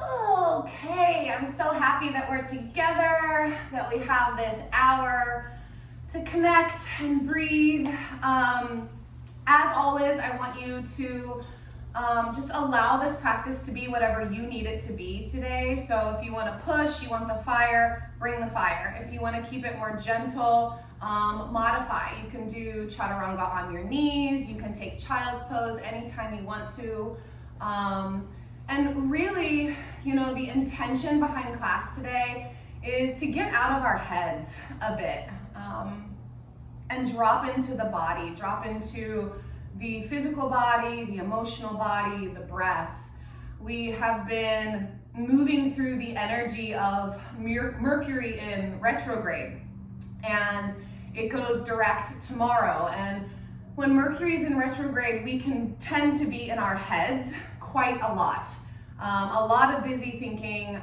Okay, I'm so happy that we're together, that we have this hour to connect and breathe. As always, I want you to just allow this practice to be whatever you need it to be today. So if you want to push, you want the fire, bring the fire. If you want to keep it more gentle, modify. You can do Chaturanga on your knees. You can take child's pose anytime you want to. And really, the intention behind class today is to get out of our heads a bit and drop into the body, drop into the physical body, the emotional body, the breath. We have been moving through the energy of Mercury in retrograde, and it goes direct tomorrow. And when Mercury's in retrograde, we can tend to be in our heads quite a lot of busy thinking,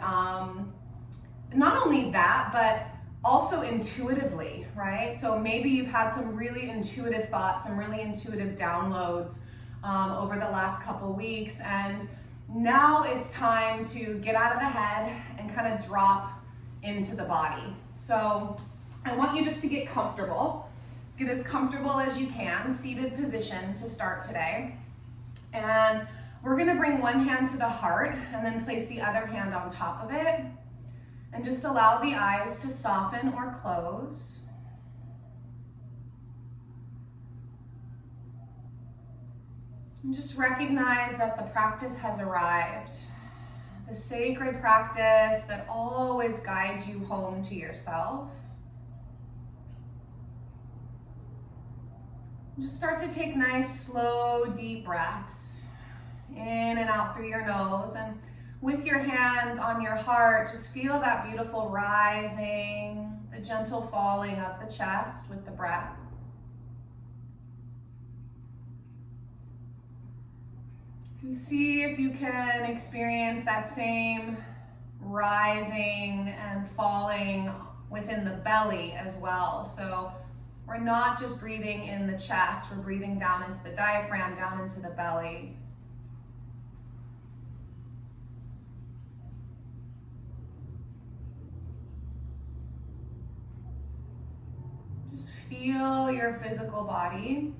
not only that, but also intuitively, right? So maybe you've had some really intuitive thoughts, some really intuitive downloads over the last couple weeks, and now it's time to get out of the head and kind of drop into the body. So I want you just to get comfortable. Get as comfortable as you can, seated position to start today. And we're gonna bring one hand to the heart and then place the other hand on top of it. And just allow the eyes to soften or close. And just recognize that the practice has arrived. The sacred practice that always guides you home to yourself. Just start to take nice, slow, deep breaths in and out through your nose. And with your hands on your heart, just feel that beautiful rising, the gentle falling of the chest with the breath. And see if you can experience that same rising and falling within the belly as well. So we're not just breathing in the chest, we're breathing down into the diaphragm, down into the belly. Just feel your physical body.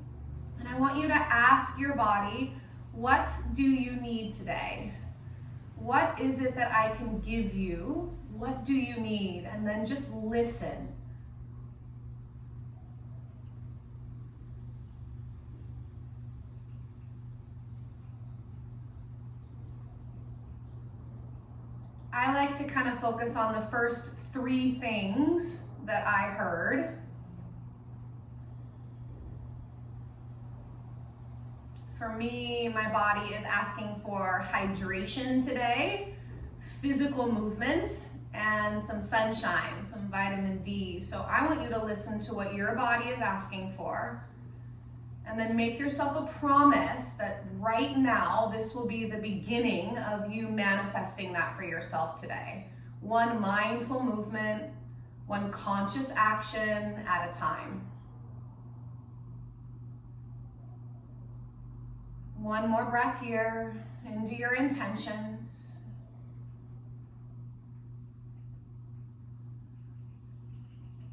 And I want you to ask your body, what do you need today? What is it that I can give you? What do you need? And then just listen. I like to kind of focus on the first three things that I heard. For me, my body is asking for hydration today, physical movement, and some sunshine, some vitamin D. So I want you to listen to what your body is asking for, and then make yourself a promise that right now, this will be the beginning of you manifesting that for yourself today. One mindful movement, one conscious action at a time. One more breath here into your intentions.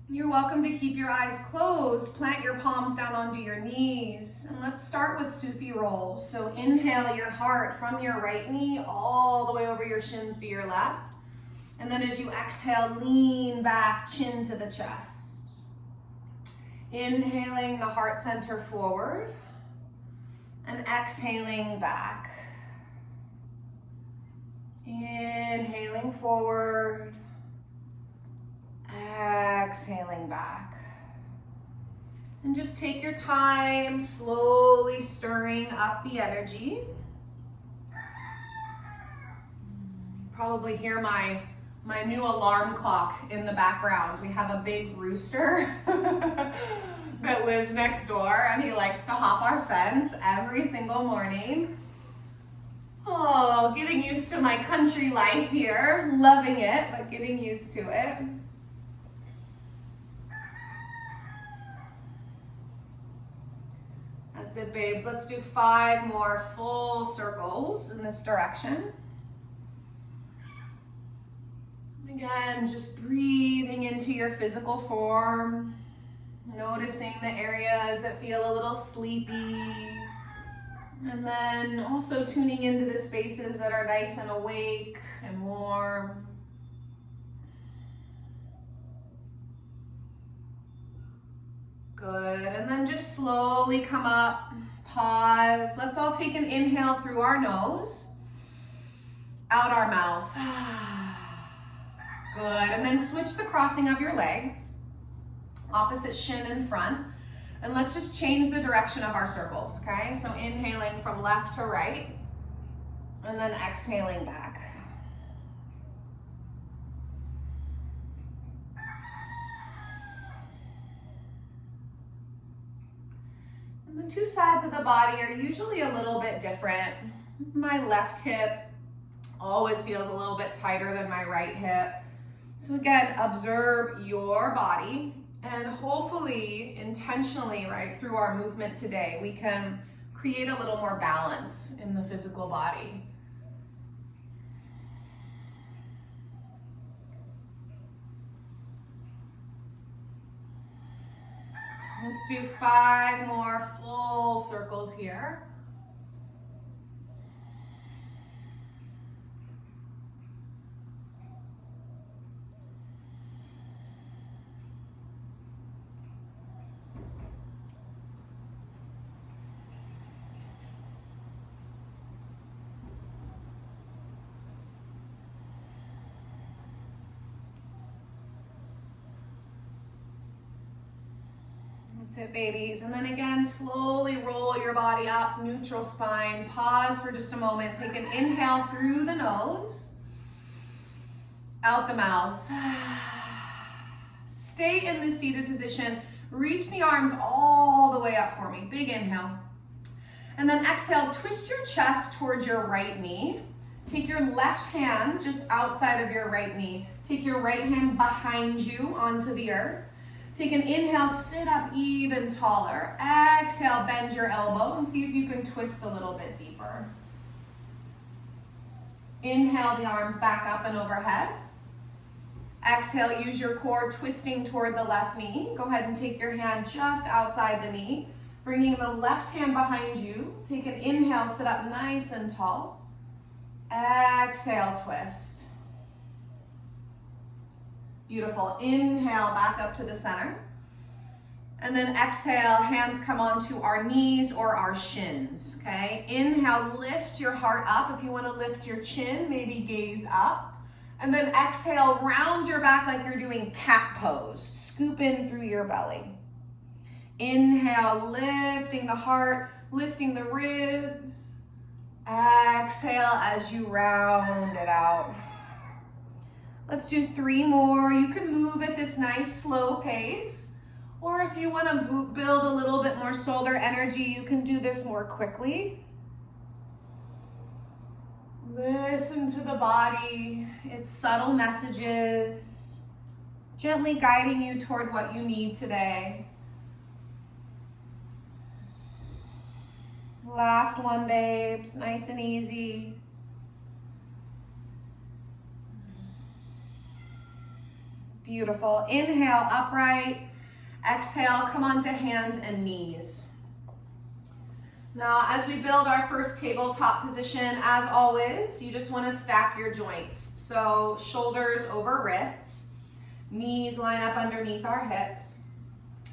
You're welcome to keep your eyes closed, plant your palms down onto your knees, and let's start with Sufi rolls. So inhale your heart from your right knee all the way over your shins to your left. And then as you exhale, lean back, chin to the chest. Inhaling the heart center forward. And exhaling back. Inhaling forward. Exhaling back. And just take your time, slowly stirring up the energy. Probably hear my new alarm clock in the background. We have a big rooster that lives next door, and he likes to hop our fence every single morning. Oh, getting used to my country life here. Loving it, but getting used to it. That's it, babes. Let's do 5 more full circles in this direction. Again, just breathing into your physical form, noticing the areas that feel a little sleepy, and then also tuning into the spaces that are nice and awake and warm. Good, and then just slowly come up, pause. Let's all take an inhale through our nose, out our mouth. Good, and then switch the crossing of your legs, opposite shin in front, and let's just change the direction of our circles, okay? So inhaling from left to right, and then exhaling back. And the two sides of the body are usually a little bit different. My left hip always feels a little bit tighter than my right hip. So again, observe your body, and hopefully, intentionally, right, through our movement today, we can create a little more balance in the physical body. Let's do 5 more full circles here. That's it, babies. And then again, slowly roll your body up, neutral spine. Pause for just a moment. Take an inhale through the nose, out the mouth. Stay in this seated position. Reach the arms all the way up for me. Big inhale. And then exhale, twist your chest towards your right knee. Take your left hand just outside of your right knee. Take your right hand behind you onto the earth. Take an inhale, sit up even taller. Exhale, bend your elbow and see if you can twist a little bit deeper. Inhale the arms back up and overhead. Exhale, use your core twisting toward the left knee. Go ahead and take your hand just outside the knee. Bringing the left hand behind you. Take an inhale, sit up nice and tall. Exhale, twist. Beautiful. Inhale back up to the center. And then exhale, hands come onto our knees or our shins, okay? Inhale, lift your heart up. If you want to lift your chin, maybe gaze up. And then exhale, round your back like you're doing cat pose. Scoop in through your belly. Inhale, lifting the heart, lifting the ribs. Exhale as you round it out. Let's do 3 more. You can move at this nice slow pace. Or if you want to build a little bit more shoulder energy, you can do this more quickly. Listen to the body, its subtle messages, gently guiding you toward what you need today. Last one, babes, nice and easy. Beautiful. Inhale, upright. Exhale, come onto hands and knees. Now, as we build our first tabletop position, as always, you just want to stack your joints. So shoulders over wrists, knees line up underneath our hips.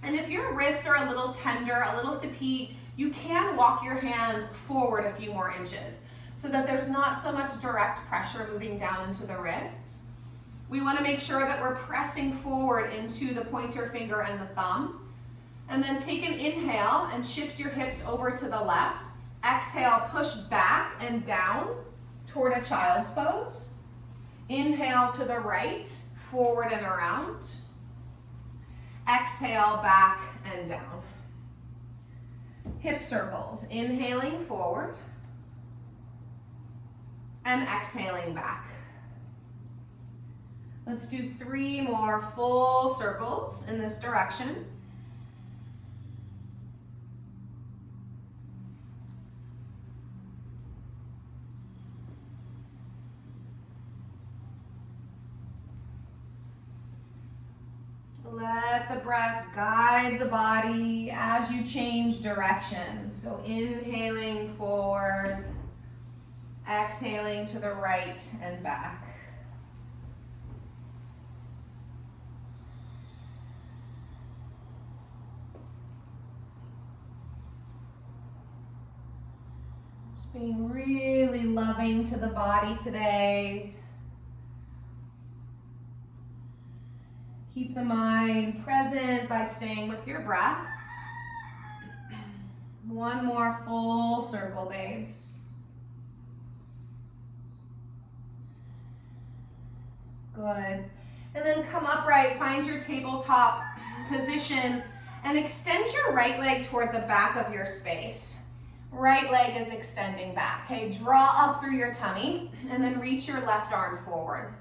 And if your wrists are a little tender, a little fatigued, you can walk your hands forward a few more inches so that there's not so much direct pressure moving down into the wrists. We want to make sure that we're pressing forward into the pointer finger and the thumb. And then take an inhale and shift your hips over to the left. Exhale, push back and down toward a child's pose. Inhale to the right, forward and around. Exhale, back and down. Hip circles, inhaling forward and exhaling back. Let's do 3 more full circles in this direction. the breath, guide the body as you change direction. So inhaling forward, exhaling to the right and back. Just being really loving to the body today. Keep the mind present by staying with your breath. One more full circle, babes. Good. And then come upright, find your tabletop position, and extend your right leg toward the back of your space. Right leg is extending back. Okay, draw up through your tummy, and then reach your left arm forward.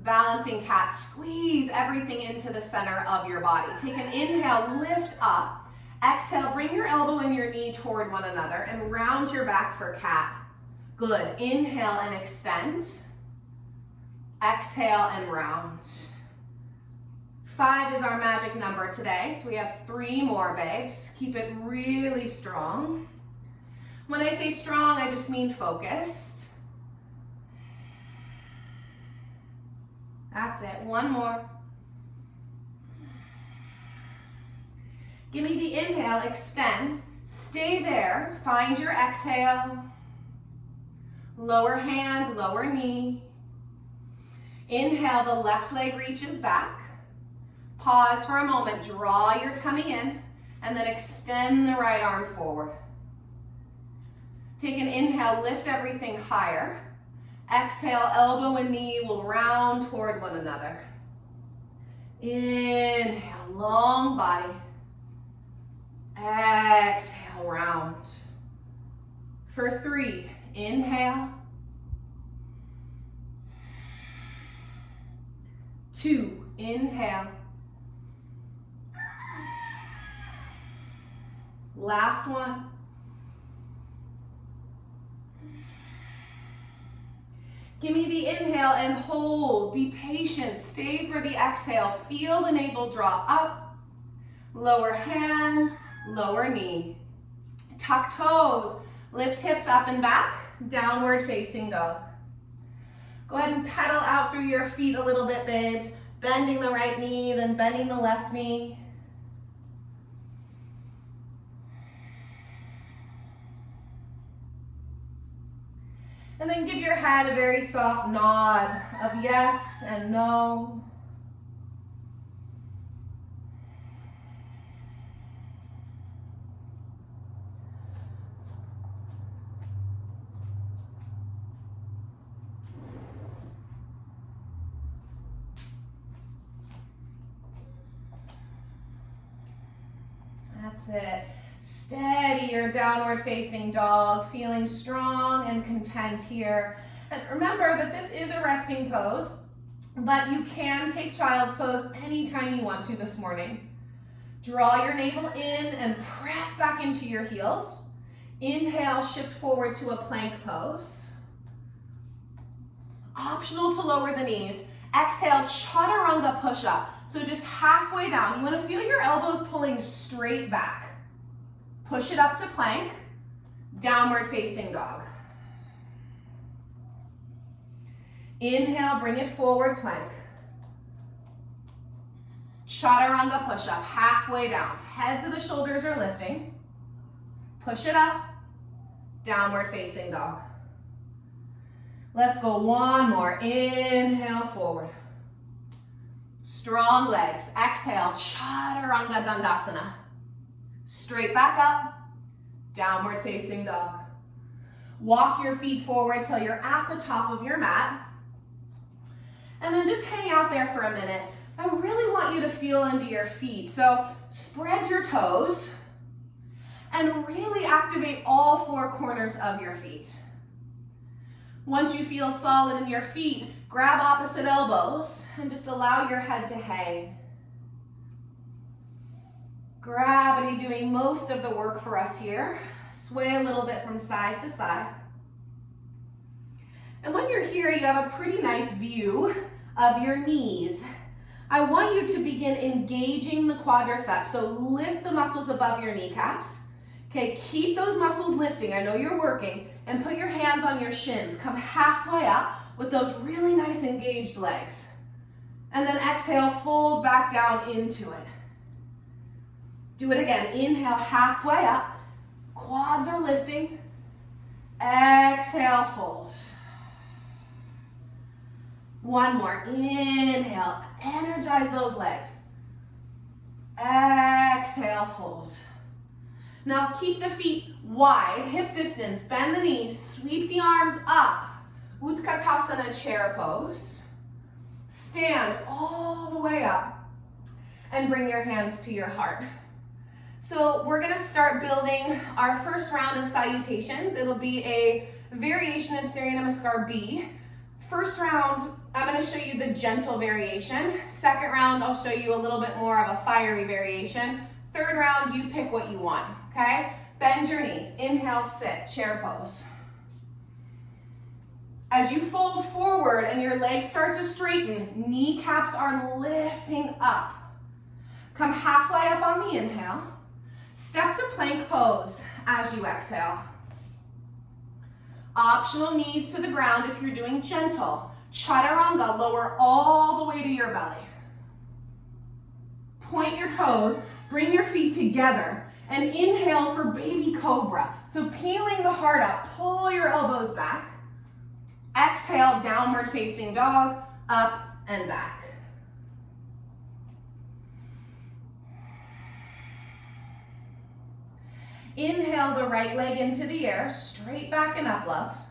Balancing cat, squeeze everything into the center of your body. Take an inhale, lift up. Exhale, bring your elbow and your knee toward one another and round your back for cat. Good, inhale and extend. Exhale and round. 5 is our magic number today, so we have 3 more, babes. Keep it really strong. When I say strong, I just mean focused. That's it, 1 more. Give me the inhale, extend, stay there, find your exhale. Lower hand, lower knee. Inhale, the left leg reaches back. Pause for a moment, draw your tummy in, and then extend the right arm forward. Take an inhale, lift everything higher. Exhale, elbow and knee will round toward one another. Inhale, long body. Exhale, round. For 3, inhale. 2, inhale. Last one. Give me the inhale and hold. Be patient. Stay for the exhale. Feel the navel draw up. Lower hand, lower knee. Tuck toes. Lift hips up and back. Downward facing dog. Go ahead and pedal out through your feet a little bit, babes. Bending the right knee, then bending the left knee. And then give your head a very soft nod of yes and no. That's it. Steady your downward facing dog, feeling strong and content here. And remember that this is a resting pose, but you can take child's pose anytime you want to this morning. Draw your navel in and press back into your heels. Inhale, shift forward to a plank pose. Optional to lower the knees. Exhale, chaturanga push-up. So just halfway down. You want to feel your elbows pulling straight back. Push it up to plank, downward facing dog. Inhale, bring it forward, plank. Chaturanga push-up, halfway down. Heads of the shoulders are lifting. Push it up, downward facing dog. Let's go one more. Inhale, forward. Strong legs. Exhale, chaturanga dandasana. Straight back up, downward facing dog. Walk your feet forward till you're at the top of your mat. And then just hang out there for a minute. I really want you to feel into your feet. So spread your toes and really activate all 4 corners of your feet. Once you feel solid in your feet, grab opposite elbows and just allow your head to hang. Gravity doing most of the work for us here. Sway a little bit from side to side. And when you're here, you have a pretty nice view of your knees. I want you to begin engaging the quadriceps. So lift the muscles above your kneecaps. Okay, keep those muscles lifting. I know you're working. And put your hands on your shins. Come halfway up with those really nice engaged legs. And then exhale, fold back down into it. Do it again. Inhale, halfway up. Quads are lifting. Exhale, fold. One more. Inhale, energize those legs. Exhale, fold. Now keep the feet wide, hip distance, bend the knees, sweep the arms up. Utkatasana chair pose. Stand all the way up and bring your hands to your heart. So we're gonna start building our first round of salutations. It'll be a variation of Surya Namaskar B. First round, I'm gonna show you the gentle variation. Second round, I'll show you a little bit more of a fiery variation. Third round, you pick what you want, okay? Bend your knees. Inhale, sit, chair pose. As you fold forward and your legs start to straighten, kneecaps are lifting up. Come halfway up on the inhale. Step to plank pose as you exhale. Optional knees to the ground if you're doing gentle. Chaturanga, lower all the way to your belly. Point your toes, bring your feet together, and inhale for baby cobra. So peeling the heart up, pull your elbows back. Exhale, downward facing dog, up and back. Inhale the right leg into the air, straight back and up, loves.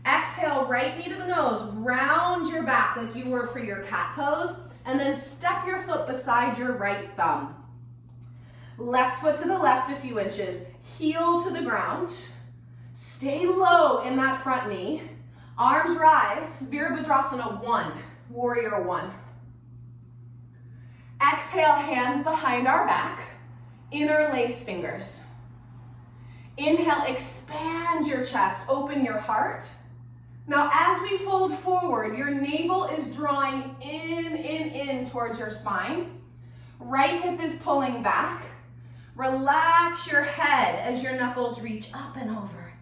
Exhale, right knee to the nose, round your back like you were for your cat pose, and then step your foot beside your right thumb. Left foot to the left a few inches, heel to the ground. Stay low in that front knee. Arms rise, Virabhadrasana 1, warrior 1. Exhale, hands behind our back, interlace fingers. Inhale, expand your chest, open your heart. Now as we fold forward, your navel is drawing in towards your spine. Right hip is pulling back. Relax your head as your knuckles reach up and over.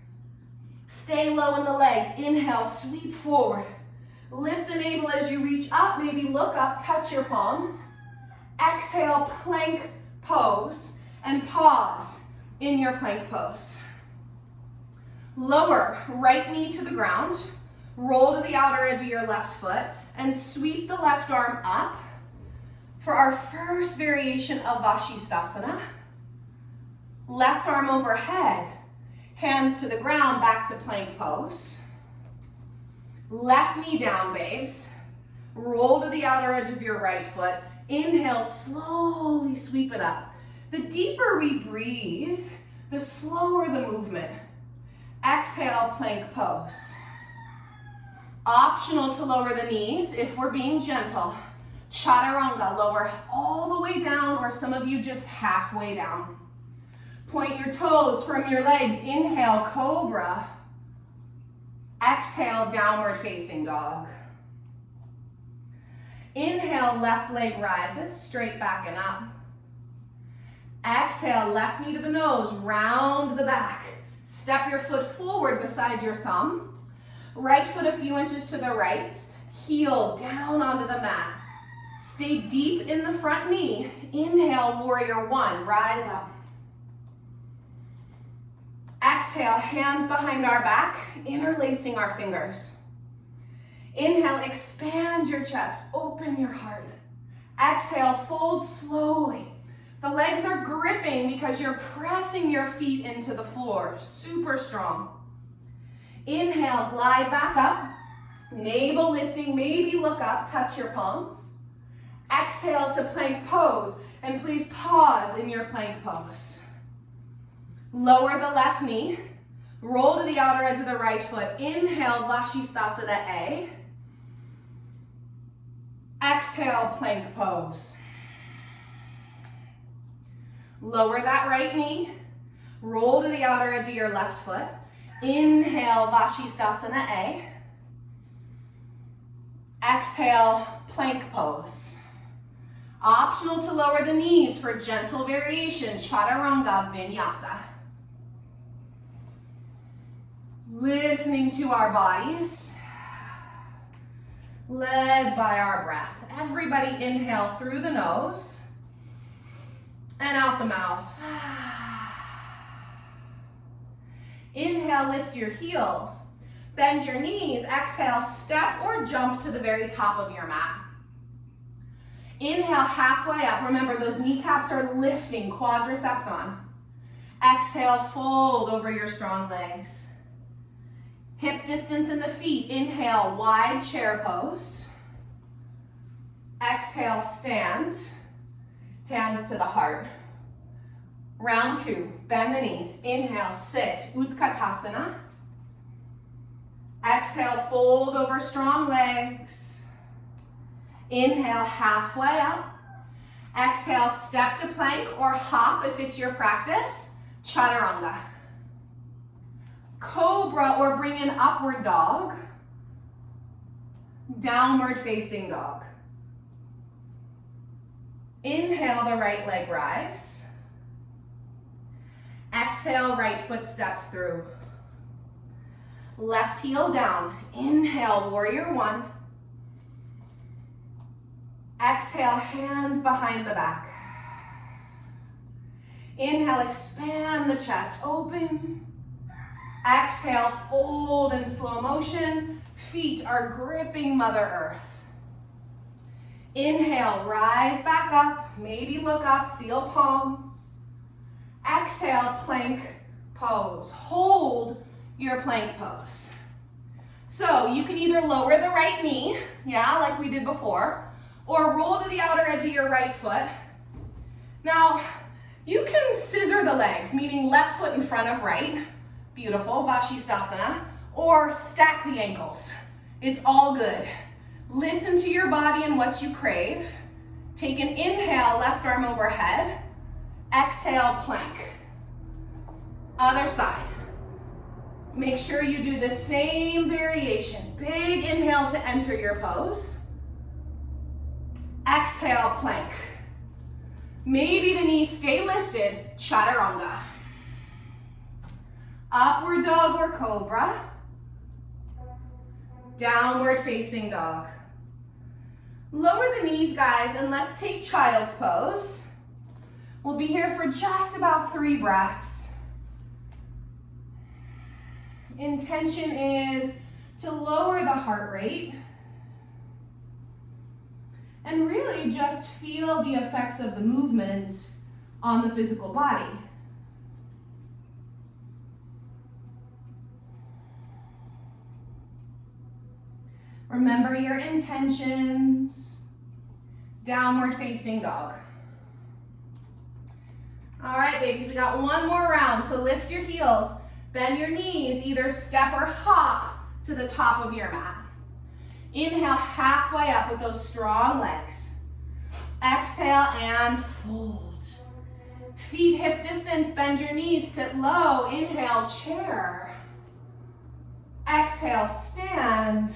Stay low in the legs. Inhale, sweep forward. Lift the navel as you reach up. Maybe look up, touch your palms. Exhale, plank pose, and pause in your plank pose. Lower right knee to the ground. Roll to the outer edge of your left foot and sweep the left arm up for our first variation of Vashisthasana. Left arm overhead, hands to the ground, back to plank pose. Left knee down, babes. Roll to the outer edge of your right foot. Inhale, slowly sweep it up. The deeper we breathe, the slower the movement. Exhale, plank pose. Optional to lower the knees if we're being gentle. Chaturanga, lower all the way down, or some of you just halfway down. Point your toes from your legs. Inhale, cobra. Exhale, downward facing dog. Inhale, left leg rises, straight back and up. Exhale, left knee to the nose, round the back. Step your foot forward beside your thumb. Right foot a few inches to the right. Heel down onto the mat. Stay deep in the front knee. Inhale, warrior 1, rise up. Exhale, hands behind our back, interlacing our fingers. Inhale, expand your chest, open your heart. Exhale, fold slowly. The legs are gripping because you're pressing your feet into the floor, super strong. Inhale, glide back up, navel lifting, maybe look up, touch your palms. Exhale to plank pose, and please pause in your plank pose. Lower the left knee, roll to the outer edge of the right foot. Inhale, Vashisthasana A. Exhale, plank pose. Lower that right knee, roll to the outer edge of your left foot. Inhale, Vashisthasana A. Exhale, plank pose. Optional to lower the knees for gentle variation, Chaturanga Vinyasa. Listening to our bodies, led by our breath. Everybody inhale through the nose and out the mouth. Inhale, lift your heels. Bend your knees. Exhale, step or jump to the very top of your mat. Inhale, halfway up. Remember, those kneecaps are lifting, quadriceps on. Exhale, fold over your strong legs. Hip distance in the feet. Inhale, wide chair pose. Exhale, stand. Hands to the heart. Round two, bend the knees. Inhale, sit, Utkatasana. Exhale, fold over strong legs. Inhale, halfway up. Exhale, step to plank or hop if it's your practice. Chaturanga. Cobra or bring in upward dog. Downward facing dog. Inhale, the right leg rise. Exhale, right foot steps through. Left heel down. Inhale, warrior one. Exhale, hands behind the back. Inhale, expand the chest, open. Exhale, fold in slow motion. Feet are gripping Mother Earth. Inhale, rise back up. Maybe look up, seal palms. Exhale, plank pose. Hold your plank pose. So you can either lower the right knee, yeah, like we did before, or roll to the outer edge of your right foot. Now, you can scissor the legs, meaning left foot in front of right. Beautiful, Vashisthasana. Or stack the ankles. It's all good. Listen to your body and what you crave. Take an inhale, left arm overhead. Exhale, plank. Other side. Make sure you do the same variation. Big inhale to enter your pose. Exhale, plank. Maybe the knees stay lifted, Chaturanga. Upward dog or cobra. Downward facing dog. Lower the knees, guys, and let's take child's pose. We'll be here for just about 3 breaths. Intention is to lower the heart rate and really just feel the effects of the movement on the physical body. Remember your intentions. Downward facing dog. All right, babies, we got one more round. So lift your heels, bend your knees, either step or hop to the top of your mat. Inhale, halfway up with those strong legs. Exhale and fold. Feet hip distance, bend your knees, sit low. Inhale, chair. Exhale, stand.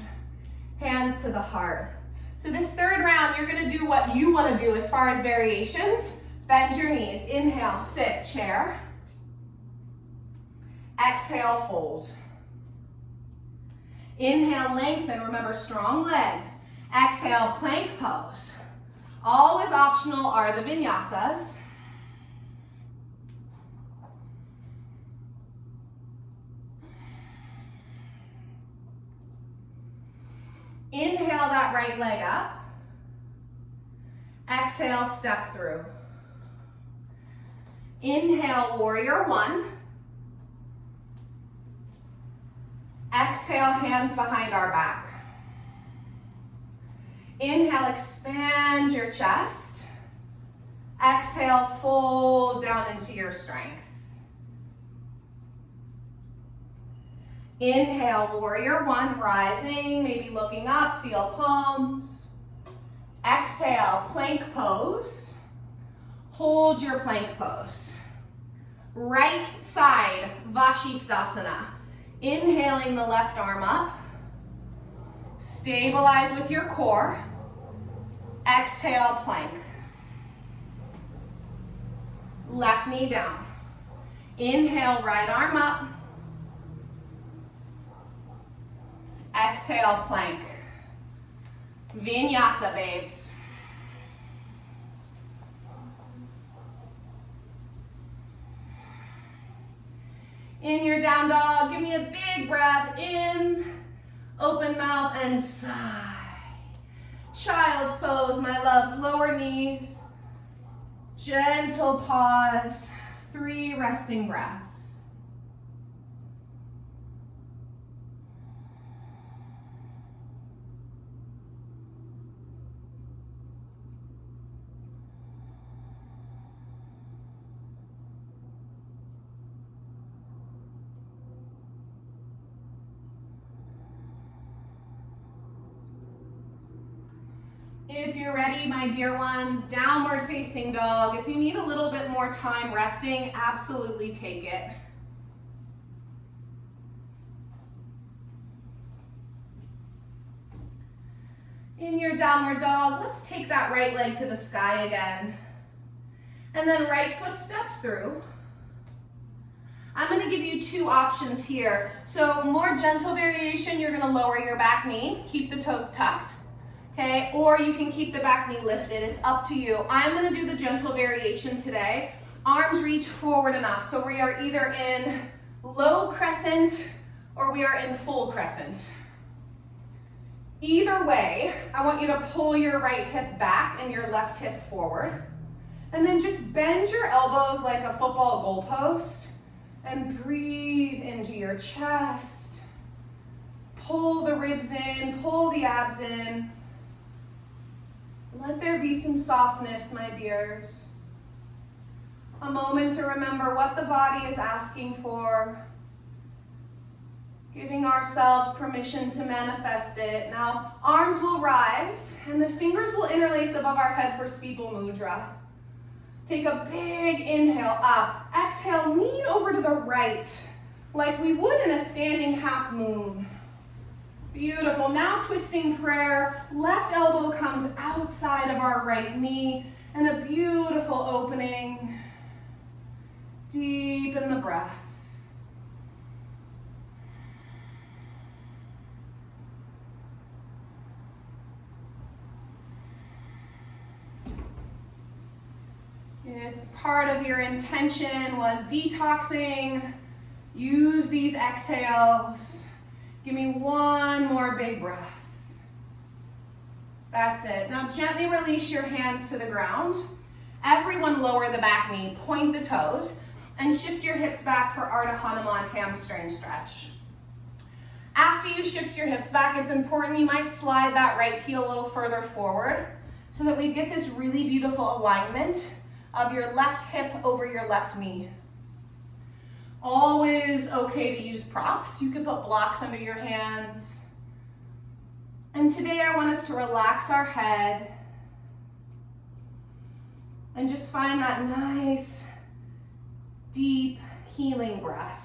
Hands to the heart. So this third round, you're gonna do what you wanna do as far as variations. Bend your knees. Inhale, sit, chair. Exhale, fold. Inhale, lengthen. Remember, strong legs. Exhale, plank pose. Always optional are the vinyasas. Inhale that right leg up. Exhale, step through. Inhale, warrior one. Exhale, hands behind our back. Inhale, expand your chest. Exhale, fold down into your strength. Inhale, warrior one, rising, maybe looking up, seal palms. Exhale, plank pose. Hold your plank pose. Right side, Vashisthasana. Inhaling the left arm up. Stabilize with your core. Exhale, plank. Left knee down. Inhale, right arm up. Exhale, plank. Vinyasa, babes. In your down dog, give me a big breath in, open mouth, and sigh. Child's pose, my loves, lower knees. Gentle pause, 3 resting breaths. If you're ready, my dear ones, downward facing dog. If you need a little bit more time resting, absolutely take it. In your downward dog, let's take that right leg to the sky again. And then right foot steps through. I'm going to give you 2 options here. So more gentle variation, you're going to lower your back knee, keep the toes tucked. Okay, or you can keep the back knee lifted. It's up to you. I'm going to do the gentle variation today. Arms reach forward and up. So we are either in low crescent or we are in full crescent. Either way, I want you to pull your right hip back and your left hip forward. And then just bend your elbows like a football goalpost and breathe into your chest. Pull the ribs in, pull the abs in. Let there be some softness, my dears. A moment to remember what the body is asking for. Giving ourselves permission to manifest it. Now, arms will rise and the fingers will interlace above our head for steeple mudra. Take a big inhale up. Exhale, lean over to the right like we would in a standing half moon. Beautiful. Now twisting prayer. Left elbow comes outside of our right knee and a beautiful opening. Deepen the breath. If part of your intention was detoxing, use these exhales. Give me 1 more big breath. That's it. Now gently release your hands to the ground. Everyone lower the back knee, point the toes, and shift your hips back for Arda Hanuman hamstring stretch. After you shift your hips back, it's important you might slide that right heel a little further forward so that we get this really beautiful alignment of your left hip over your left knee. Always okay to use props. You can put blocks under your hands. And today I want us to relax our head and just find that nice, deep, healing breath.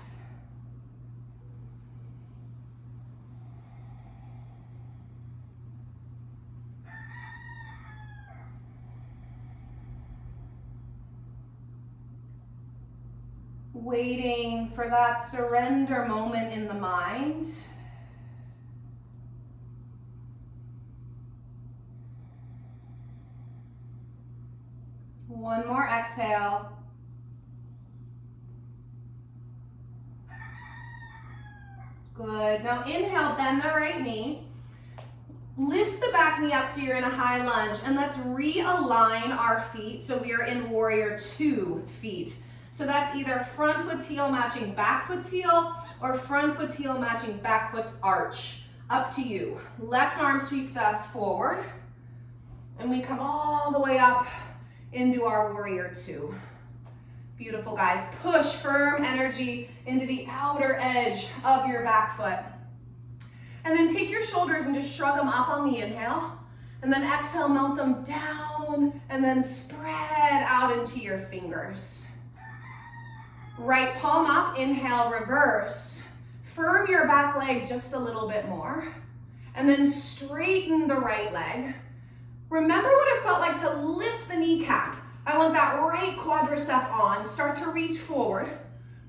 Waiting for that surrender moment in the mind. One more exhale. Good. Now inhale, bend the right knee. Lift the back knee up so you're in a high lunge, and let's realign our feet so we are in warrior 2 feet. So that's either front foot's heel matching back foot's heel or front foot's heel matching back foot's arch. Up to you. Left arm sweeps us forward and we come all the way up into our warrior 2. Beautiful, guys. Push firm energy into the outer edge of your back foot. And then take your shoulders and just shrug them up on the inhale. And then exhale, melt them down and then spread out into your fingers. Right palm up, inhale, reverse. Firm your back leg just a little bit more. And then straighten the right leg. Remember what it felt like to lift the kneecap I want that right quadricep on. Start to reach forward.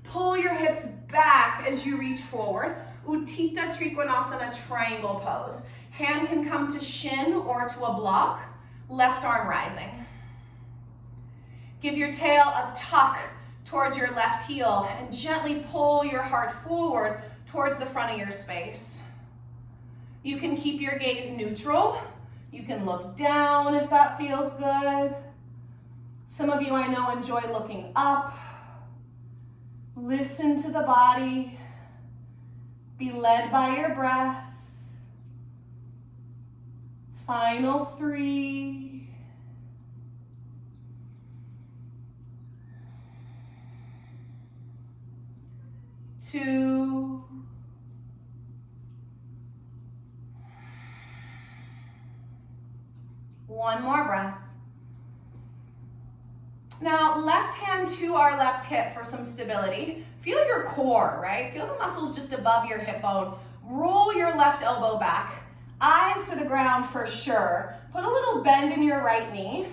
Pull your hips back as you reach forward. Utthita Trikonasana triangle pose. Hand can come to shin or to a block. Left arm rising. Give your tail a tuck towards your left heel and gently pull your heart forward towards the front of your space. You can keep your gaze neutral. You can look down if that feels good. Some of you I know enjoy looking up. Listen to the body. Be led by your breath. Final 3. 2. 1 more breath. Now, left hand to our left hip for some stability. Feel your core, right? Feel the muscles just above your hip bone. Roll your left elbow back. Eyes to the ground for sure. Put a little bend in your right knee.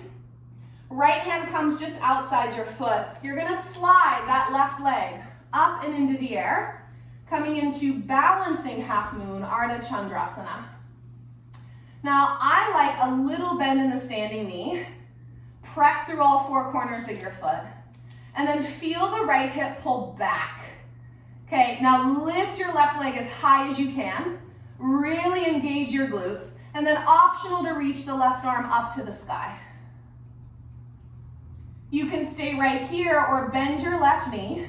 Right hand comes just outside your foot. You're gonna slide that left leg up and into the air, coming into balancing half moon, Arda Chandrasana. Now, I like a little bend in the standing knee. Press through all 4 corners of your foot. And then feel the right hip pull back. Okay, now lift your left leg as high as you can. Really engage your glutes. And then optional to reach the left arm up to the sky. You can stay right here or bend your left knee.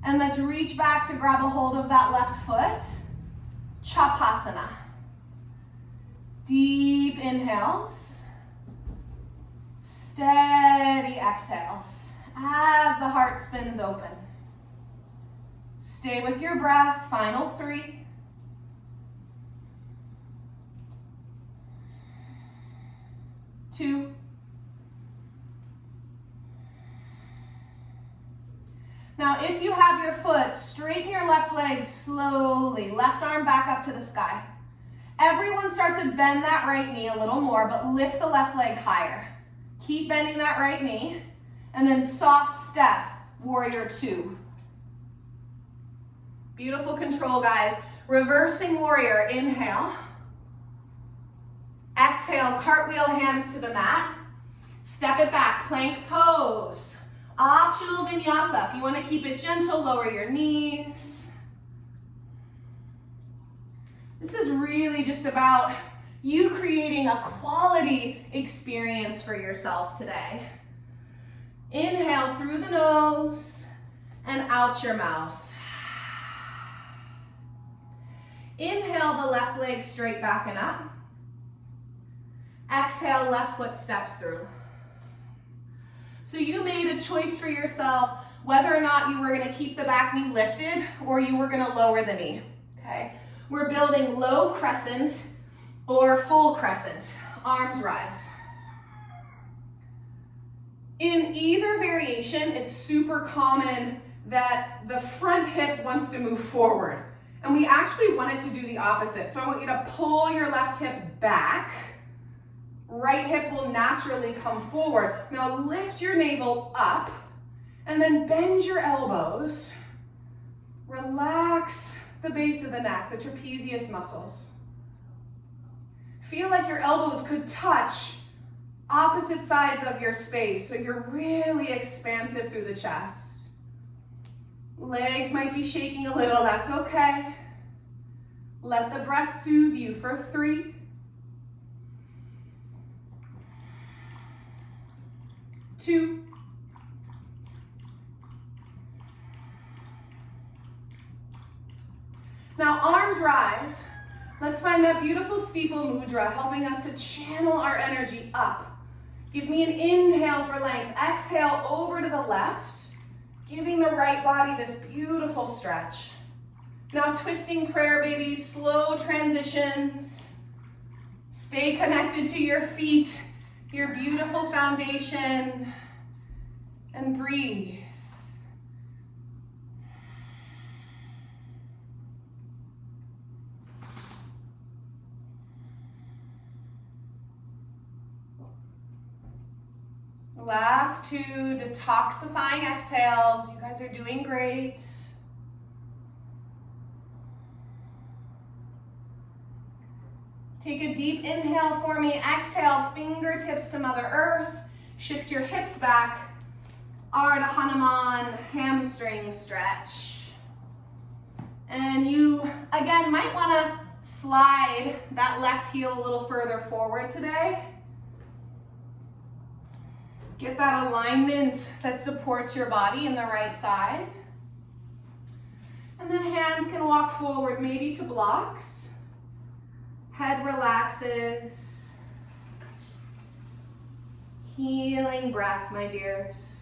And let's reach back to grab a hold of that left foot. Chapasana. Deep inhales. Steady exhales as the heart spins open. Stay with your breath. Final 3. 2. Now, if you have your foot, straighten your left leg slowly. Left arm back up to the sky. Everyone start to bend that right knee a little more, but lift the left leg higher. Keep bending that right knee. And then soft step, warrior 2. Beautiful control, guys. Reversing warrior, inhale. Exhale, cartwheel hands to the mat. Step it back, plank pose. Optional vinyasa. If you want to keep it gentle, lower your knees. This is really just about you creating a quality experience for yourself today. Inhale through the nose and out your mouth. Inhale the left leg straight back and up. Exhale, left foot steps through. So you made a choice for yourself whether or not you were going to keep the back knee lifted or you were going to lower the knee, okay? We're building low crescent or full crescent. Arms rise. In either variation, it's super common that the front hip wants to move forward. And we actually want it to do the opposite. So I want you to pull your left hip back. Right hip will naturally come forward. Now lift your navel up and then bend your elbows. Relax the base of the neck, the trapezius muscles. Feel like your elbows could touch opposite sides of your space, so you're really expansive through the chest. Legs might be shaking a little, that's okay. Let the breath soothe you for 3, 2, 1. Now arms rise. Let's find that beautiful steeple mudra, helping us to channel our energy up. Give me an inhale for length. Exhale over to the left, giving the right body this beautiful stretch. Now twisting prayer, babies, slow transitions. Stay connected to your feet, your beautiful foundation, and breathe. Last 2 detoxifying exhales. You guys are doing great. Take a deep inhale for me. Exhale, fingertips to Mother Earth. Shift your hips back. Arda Hanuman, hamstring stretch. And you, again, might want to slide that left heel a little further forward today. Get that alignment that supports your body in the right side. And then hands can walk forward, maybe to blocks. Head relaxes. Healing breath, my dears.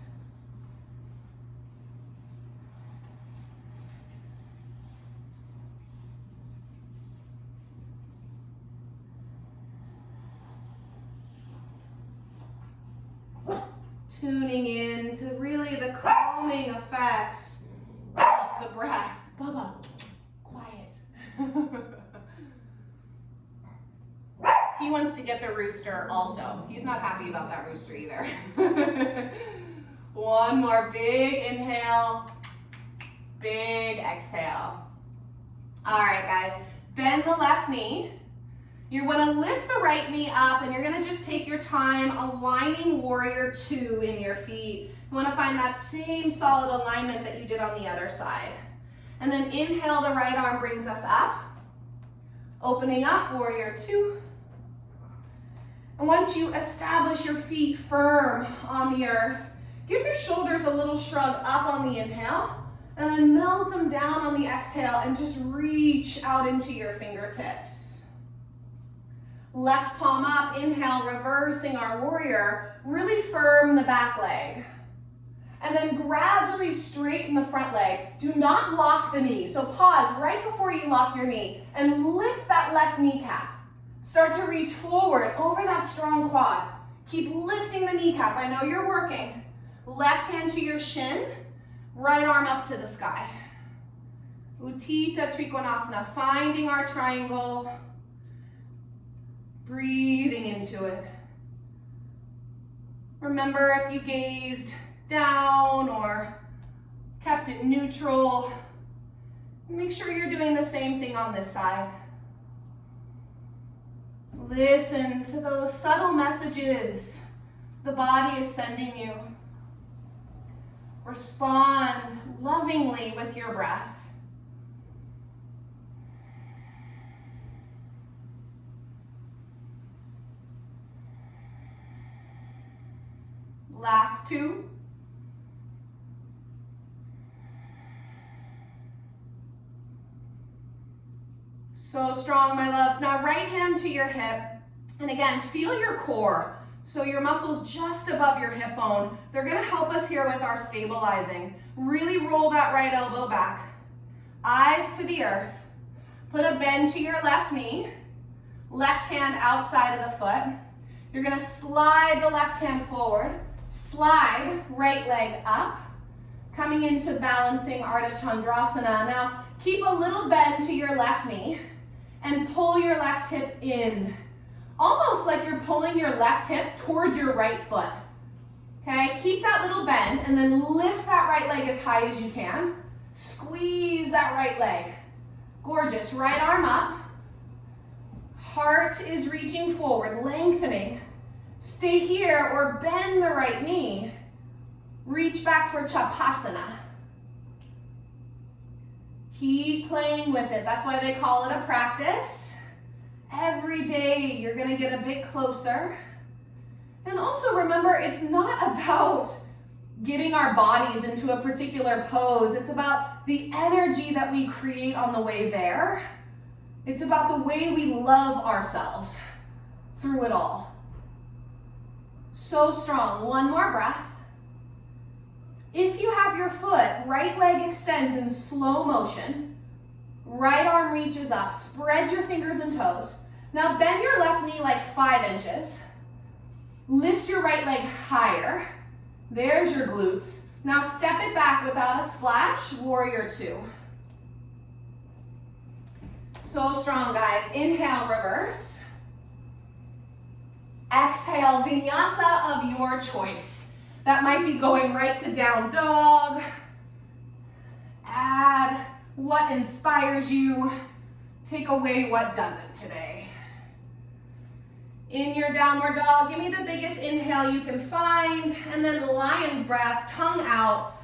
Tuning in to really the calming effects of the breath. Bubba, quiet. He wants to get the rooster also. He's not happy about that rooster either. One more big inhale, big exhale. All right, guys, bend the left knee. You want to lift the right knee up, and you're going to just take your time aligning warrior 2 in your feet. You want to find that same solid alignment that you did on the other side. And then inhale, the right arm brings us up. Opening up, warrior 2. And once you establish your feet firm on the earth, give your shoulders a little shrug up on the inhale, and then melt them down on the exhale and just reach out into your fingertips. Left palm up, inhale, reversing our warrior. Really firm the back leg. And then gradually straighten the front leg. Do not lock the knee. So pause right before you lock your knee and lift that left kneecap. Start to reach forward over that strong quad. Keep lifting the kneecap. I know you're working. Left hand to your shin, right arm up to the sky. Utthita Trikonasana, finding our triangle. Breathing into it. Remember, if you gazed down or kept it neutral, make sure you're doing the same thing on this side. Listen to those subtle messages the body is sending you. Respond lovingly with your breath. Last 2. So strong, my loves. Now right hand to your hip. And again, feel your core. So your muscles just above your hip bone. They're gonna help us here with our stabilizing. Really roll that right elbow back. Eyes to the earth. Put a bend to your left knee. Left hand outside of the foot. You're gonna slide the left hand forward. Slide right leg up, coming into balancing Arda Chandrasana. Now, keep a little bend to your left knee and pull your left hip in. Almost like you're pulling your left hip towards your right foot. Okay, keep that little bend and then lift that right leg as high as you can. Squeeze that right leg. Gorgeous, right arm up. Heart is reaching forward, lengthening. Stay here or bend the right knee. Reach back for Chapasana. Keep playing with it. That's why they call it a practice. Every day you're gonna get a bit closer. And also remember, it's not about getting our bodies into a particular pose. It's about the energy that we create on the way there. It's about the way we love ourselves through it all. So strong. One more breath. If you have your foot, right leg extends in slow motion. Right arm reaches up. Spread your fingers and toes. Now bend your left knee like 5 inches. Lift your right leg higher. There's your glutes. Now step it back without a splash. Warrior 2. So strong, guys. Inhale, reverse. Exhale, vinyasa of your choice. That might be going right to down dog. Add what inspires you. Take away what doesn't today. In your downward dog, give me the biggest inhale you can find, and then lion's breath, tongue out.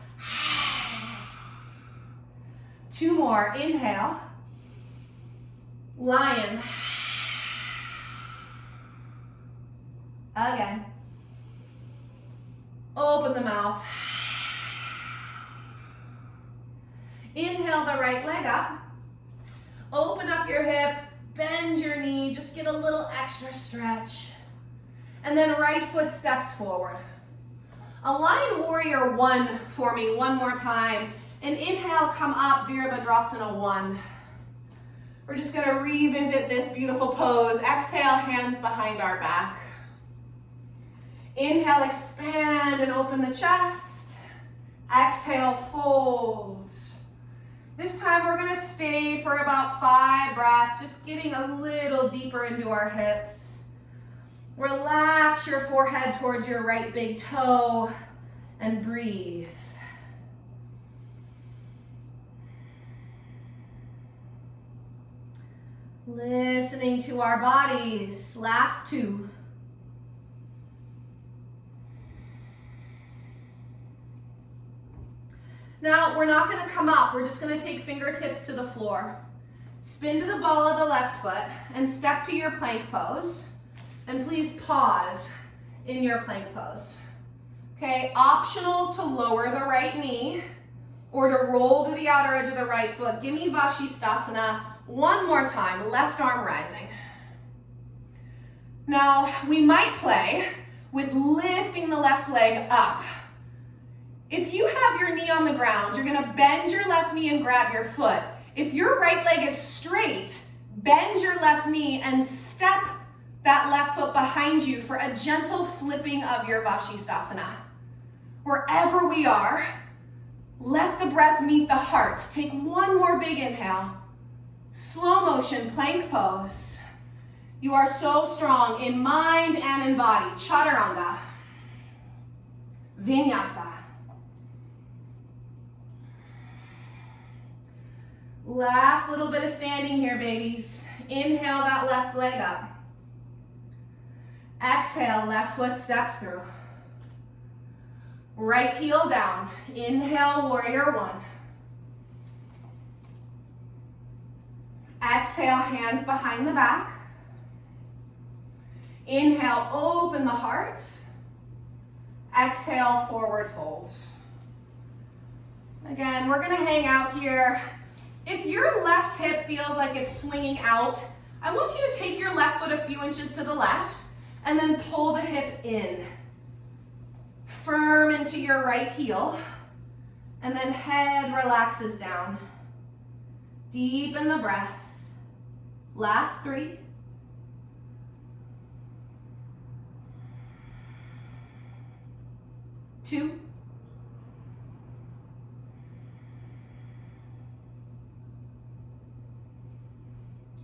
2 more, inhale. Lion. Again. Open the mouth. Inhale the right leg up. Open up your hip, bend your knee, just get a little extra stretch. And then right foot steps forward. A lion warrior 1 for me, one more time. And inhale, come up, Virabhadrasana 1. We're just gonna revisit this beautiful pose. Exhale, hands behind our back. Inhale, expand and open the chest. Exhale, fold. This time we're gonna stay for about 5 breaths, just getting a little deeper into our hips. Relax your forehead towards your right big toe and breathe. Listening to our bodies. Last 2. Now, we're not gonna come up. We're just gonna take fingertips to the floor. Spin to the ball of the left foot and step to your plank pose. And please pause in your plank pose. Okay, optional to lower the right knee or to roll to the outer edge of the right foot. Give me Vashisthasana one more time, left arm rising. Now, we might play with lifting the left leg up. If you have your knee on the ground, you're gonna bend your left knee and grab your foot. If your right leg is straight, bend your left knee and step that left foot behind you for a gentle flipping of your Vashisthasana. Wherever we are, let the breath meet the heart. Take one more big inhale. Slow motion plank pose. You are so strong in mind and in body. Chaturanga. Vinyasa. Last little bit of standing here, babies. Inhale that left leg up. Exhale, left foot steps through. Right heel down. Inhale, warrior 1. Exhale, hands behind the back. Inhale, open the heart. Exhale, forward fold. Again, we're gonna hang out here. If your left hip feels like it's swinging out, I want you to take your left foot a few inches to the left and then pull the hip in. Firm into your right heel, and then head relaxes down. Deepen the breath. Last 3. 2.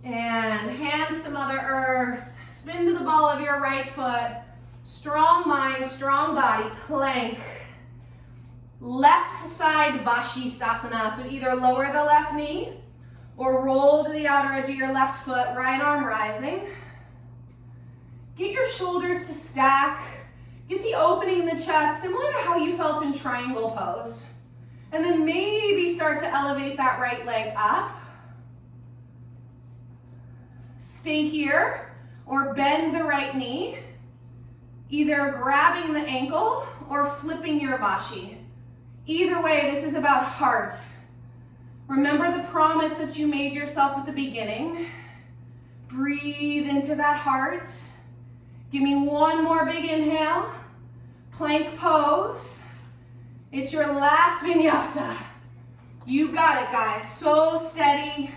And hands to Mother Earth. Spin to the ball of your right foot. Strong mind, strong body, plank. Left side Vashisthasana. So either lower the left knee or roll to the outer edge of your left foot, right arm rising. Get your shoulders to stack. Get the opening in the chest, similar to how you felt in triangle pose. And then maybe start to elevate that right leg up. Stay here or bend the right knee, either grabbing the ankle or flipping your Vashi. Either way, this is about heart. Remember the promise that you made yourself at the beginning. Breathe into that heart. Give me one more big inhale. Plank pose. It's your last vinyasa. You got it, guys. So steady.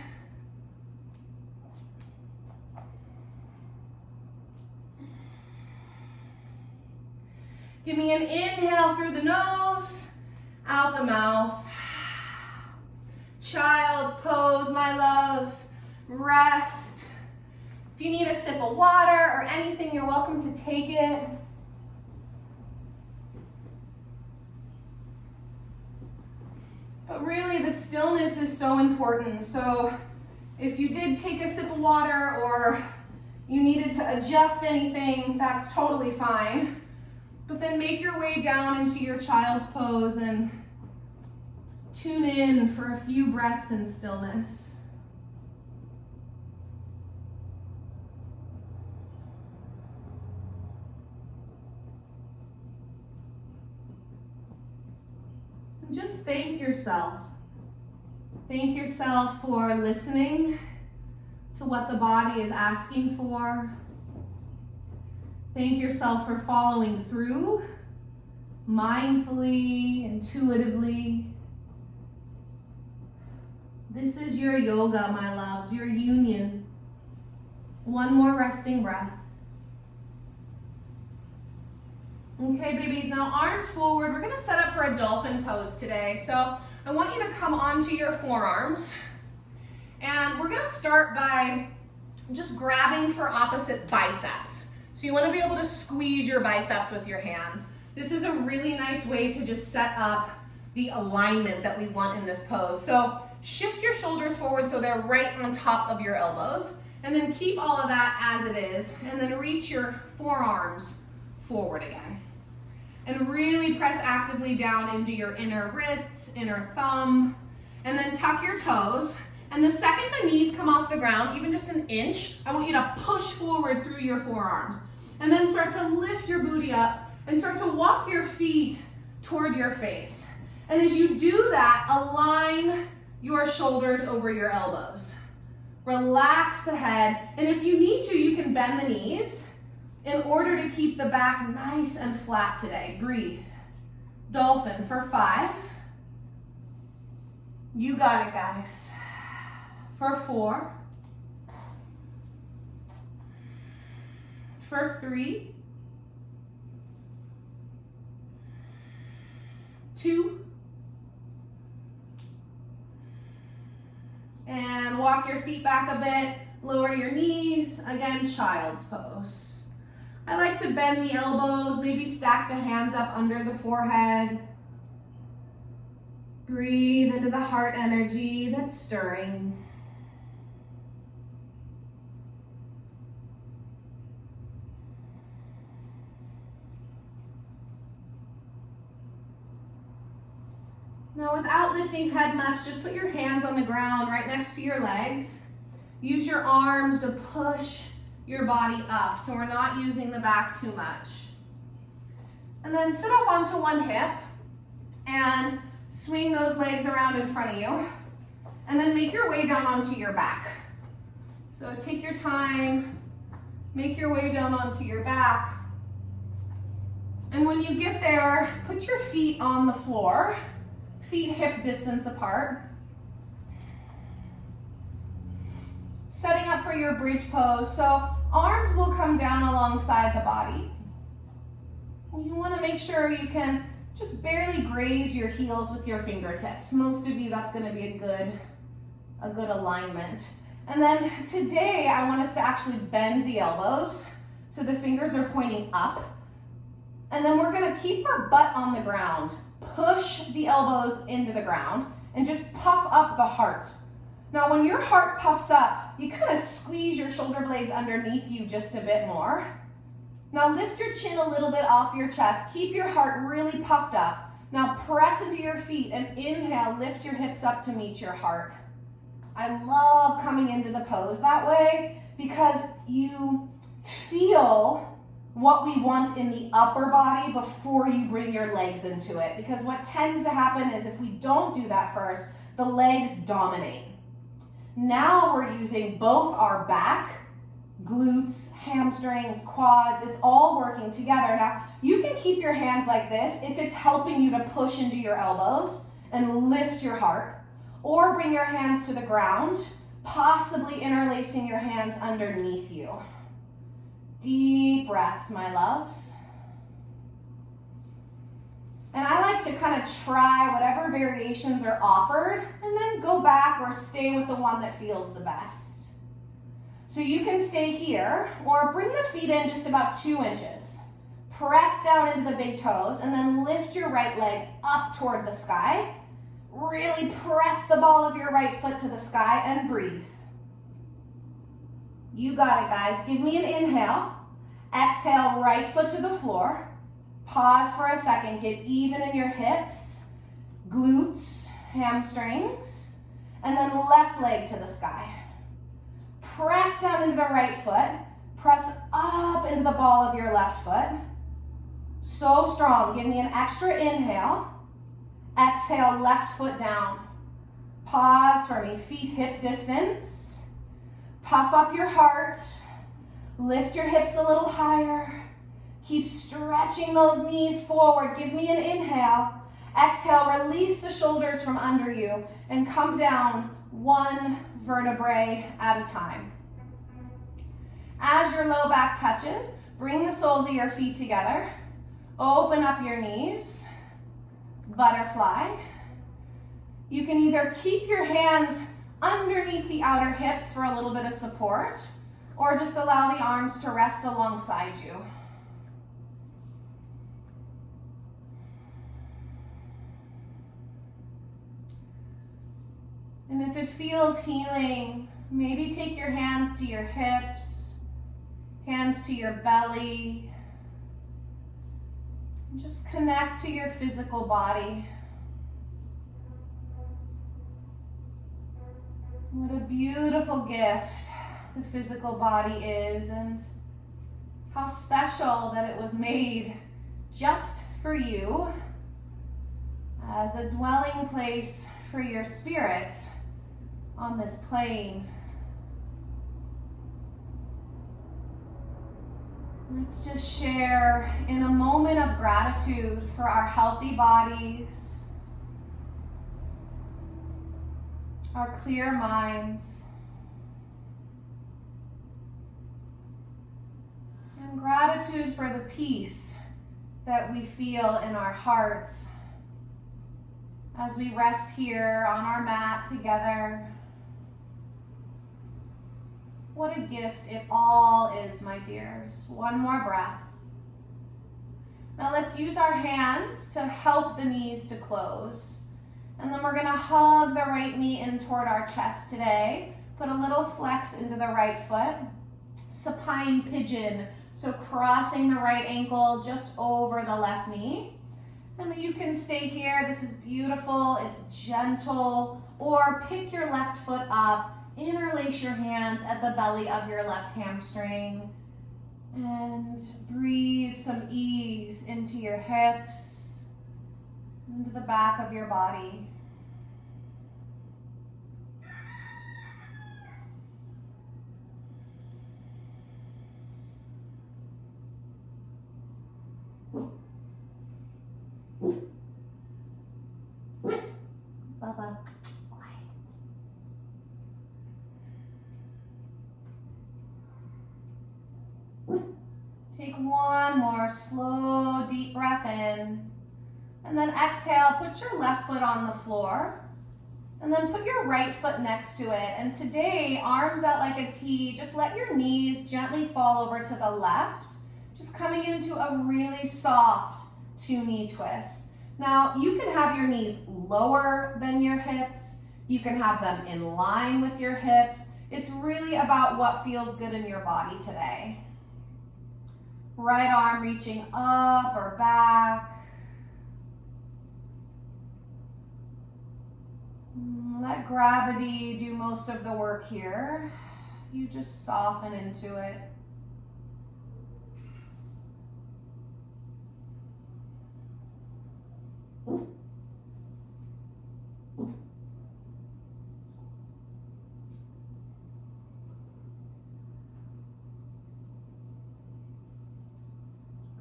Give me an inhale through the nose, out the mouth. Child's pose, my loves. Rest. If you need a sip of water or anything, you're welcome to take it. But really, the stillness is so important. So if you did take a sip of water or you needed to adjust anything, that's totally fine. But then make your way down into your child's pose and tune in for a few breaths in stillness. And just thank yourself. Thank yourself for listening to what the body is asking for. Thank yourself for following through mindfully, intuitively. This is your yoga, my loves, your union. One more resting breath. Okay, babies, now arms forward. We're gonna set up for a dolphin pose today. So I want you to come onto your forearms. And we're gonna start by just grabbing for opposite biceps. So you wanna be able to squeeze your biceps with your hands. This is a really nice way to just set up the alignment that we want in this pose. So shift your shoulders forward so they're right on top of your elbows. And then keep all of that as it is. And then reach your forearms forward again. And really press actively down into your inner wrists, inner thumb. And then tuck your toes. And the second the knees come off the ground, even just an inch, I want you to push forward through your forearms. And then start to lift your booty up and start to walk your feet toward your face. And as you do that, align your shoulders over your elbows. Relax the head. And if you need to, you can bend the knees in order to keep the back nice and flat today. Breathe. Dolphin for 5. You got it, guys. For 4. For 3. 2. And walk your feet back a bit. Lower your knees. Again, child's pose. I like to bend the elbows, maybe stack the hands up under the forehead. Breathe into the heart energy that's stirring. Now, without lifting head much, just put your hands on the ground right next to your legs. Use your arms to push your body up, so we're not using the back too much. And then sit off onto one hip and swing those legs around in front of you. And then make your way down onto your back. So take your time, make your way down onto your back. And when you get there, put your feet on the floor. Feet hip distance apart. Setting up for your bridge pose. So arms will come down alongside the body. You want to make sure you can just barely graze your heels with your fingertips. Most of you, that's going to be a good alignment. And then today, I want us to actually bend the elbows so the fingers are pointing up. And then we're going to keep our butt on the ground. Push the elbows into the ground and just puff up the heart. Now, when your heart puffs up, you kind of squeeze your shoulder blades underneath you just a bit more. Now, lift your chin a little bit off your chest. Keep your heart really puffed up. Now, press into your feet and inhale, lift your hips up to meet your heart. I love coming into the pose that way because you feel what we want in the upper body before you bring your legs into it. Because what tends to happen is if we don't do that first, the legs dominate. Now we're using both our back, glutes, hamstrings, quads, it's all working together. Now, you can keep your hands like this if it's helping you to push into your elbows and lift your heart, or bring your hands to the ground, possibly interlacing your hands underneath you. Deep breaths, my loves. And I like to kind of try whatever variations are offered and then go back or stay with the one that feels the best. So you can stay here or bring the feet in just about 2 inches. Press down into the big toes and then lift your right leg up toward the sky Really press the ball of your right foot to the sky and breathe. You got it, guys. Give me an inhale. Exhale, right foot to the floor. Pause for a second. Get even in your hips, glutes, hamstrings, and then left leg to the sky. Press down into the right foot. Press up into the ball of your left foot. So strong. Give me an extra inhale. Exhale, left foot down. Pause for me. Feet hip distance. Puff up your heart. Lift your hips a little higher. Keep stretching those knees forward. Give me an inhale. Exhale, release the shoulders from under you and come down one vertebrae at a time. As your low back touches, bring the soles of your feet together. Open up your knees. Butterfly. You can either keep your hands underneath the outer hips for a little bit of support, or just allow the arms to rest alongside you. And if it feels healing, maybe take your hands to your hips, hands to your belly. Just connect to your physical body. What a beautiful gift the physical body is, and how special that it was made just for you as a dwelling place for your spirit on this plane. Let's just share in a moment of gratitude for our healthy bodies, our clear minds, and gratitude for the peace that we feel in our hearts as we rest here on our mat together. What a gift it all is, my dears. One more breath. Now let's use our hands to help the knees to close. And then we're gonna hug the right knee in toward our chest today. Put a little flex into the right foot. Supine Pigeon. So crossing the right ankle just over the left knee. And then you can stay here. This is beautiful. It's gentle. Or pick your left foot up. Interlace your hands at the belly of your left hamstring and breathe some ease into your hips, into the back of your body. Bubba. Take one more slow, deep breath in. And then exhale, put your left foot on the floor. And then put your right foot next to it. And today, arms out like a T. Just let your knees gently fall over to the left. Just coming into a really soft two-knee twist. Now, you can have your knees lower than your hips. You can have them in line with your hips. It's really about what feels good in your body today. Right arm reaching up or back. Let gravity do most of the work here. You just soften into it.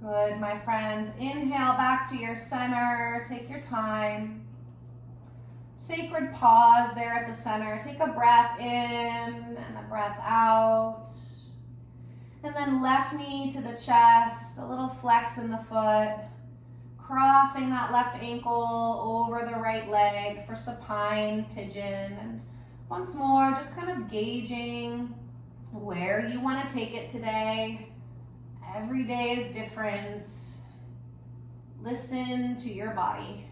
Good, my friends. Inhale back to your center. Take your time. Sacred pause there at the center. Take a breath in and a breath out. And then left knee to the chest, a little flex in the foot. Crossing that left ankle over the right leg for supine pigeon. And once more, just kind of gauging where you want to take it today. Every day is different. Listen to your body.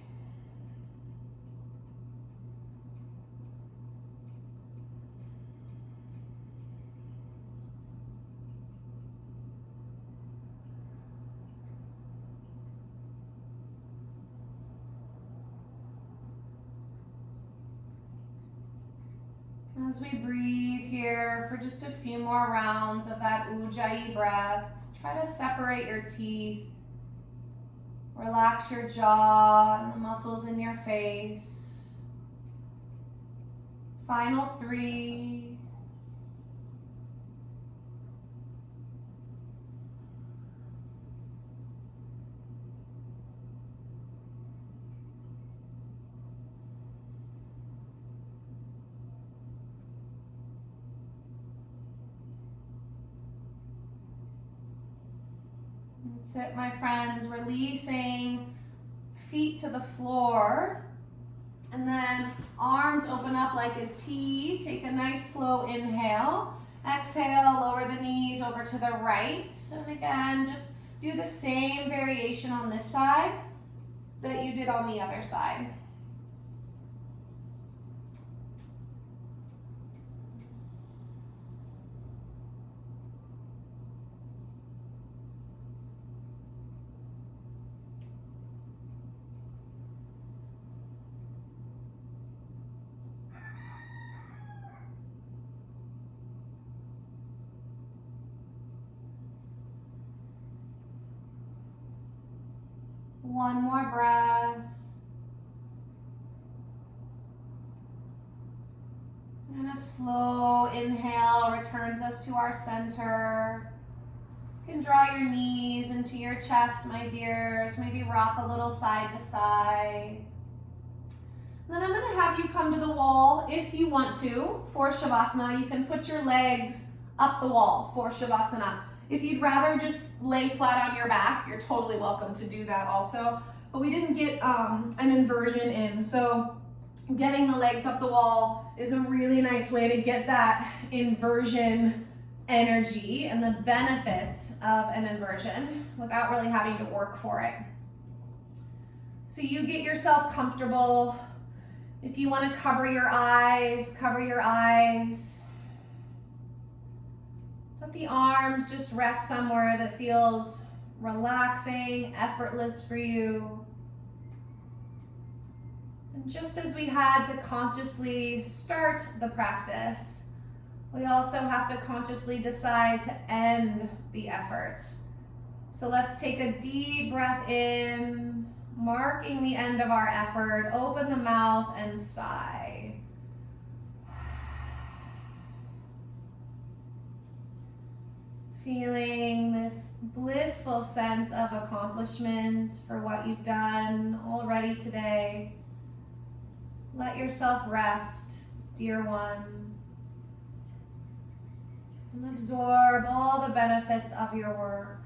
As we breathe here for just a few more rounds of that Ujjayi breath, try to separate your teeth. Relax your jaw and the muscles in your face. Final 3. That's it, my friends. Releasing feet to the floor. And then arms open up like a T. Take a nice slow inhale. Exhale, lower the knees over to the right. And again, just do the same variation on this side that you did on the other side. One more breath. And a slow inhale returns us to our center. You can draw your knees into your chest, my dears. Maybe rock a little side to side. And then I'm going to have you come to the wall if you want to for Shavasana. You can put your legs up the wall for Shavasana. If you'd rather just lay flat on your back, you're totally welcome to do that also. But we didn't get an inversion in, so getting the legs up the wall is a really nice way to get that inversion energy and the benefits of an inversion without really having to work for it. So you get yourself comfortable. If you want to cover your eyes, cover your eyes. Let the arms just rest somewhere that feels relaxing, effortless for you. And just as we had to consciously start the practice, we also have to consciously decide to end the effort. So let's take a deep breath in, marking the end of our effort. Open the mouth and sigh. Feeling this blissful sense of accomplishment for what you've done already today. Let yourself rest, dear one, and absorb all the benefits of your work.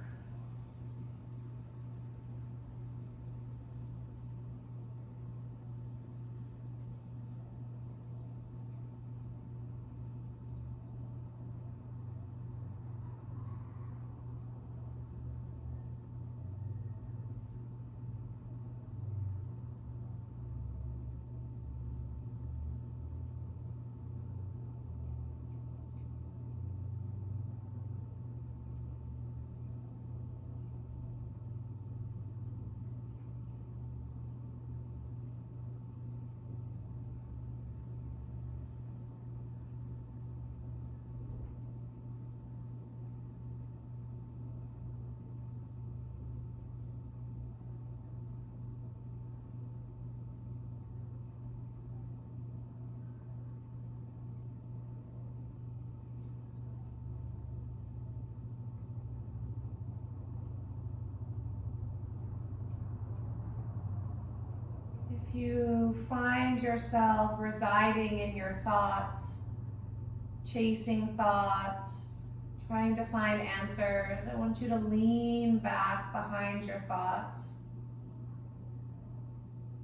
If you find yourself residing in your thoughts, chasing thoughts, trying to find answers, I want you to lean back behind your thoughts.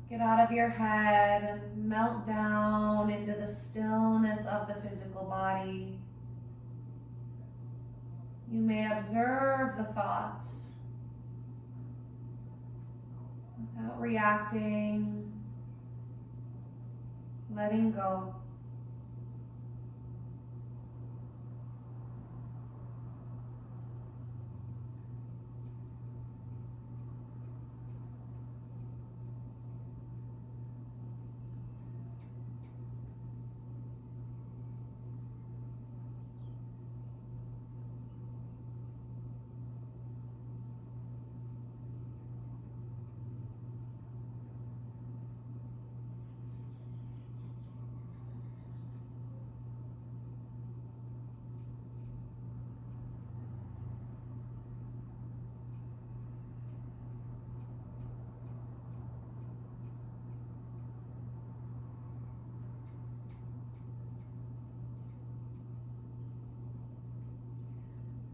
Get out of your head and melt down into the stillness of the physical body. You may observe the thoughts without reacting, letting go.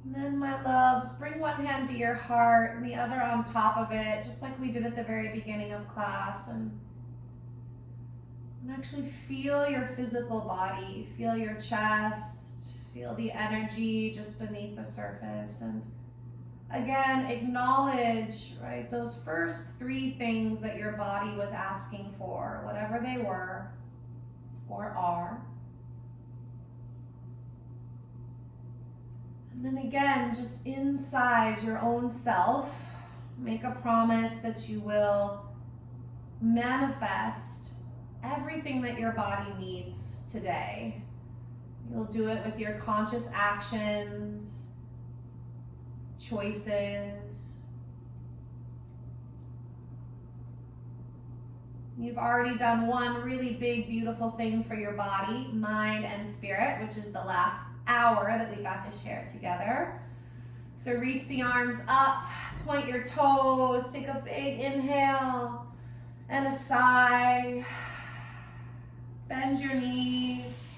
And then, my loves, bring one hand to your heart and the other on top of it, just like we did at the very beginning of class. And actually feel your physical body, feel your chest, feel the energy just beneath the surface. And again, acknowledge, right, those first 3 things that your body was asking for, whatever they were or are. And then again, just inside your own self, make a promise that you will manifest everything that your body needs today. You'll do it with your conscious actions, choices. You've already done one really big, beautiful thing for your body, mind, and spirit, which is the last hour that we got to share together. So reach the arms up, point your toes, take a big inhale and a sigh. Bend your knees,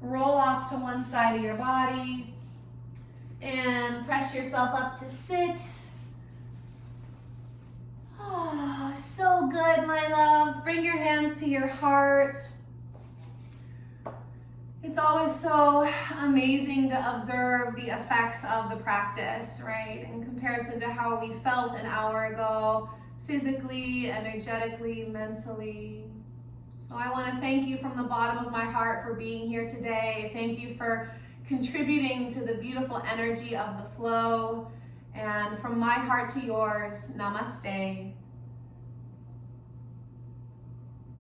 roll off to one side of your body, and press yourself up to sit. Oh, so good, my loves. Bring your hands to your heart. It's always so amazing to observe the effects of the practice, right? In comparison to how we felt an hour ago, physically, energetically, mentally. So I want to thank you from the bottom of my heart for being here today. Thank you for contributing to the beautiful energy of the flow. And from my heart to yours, namaste.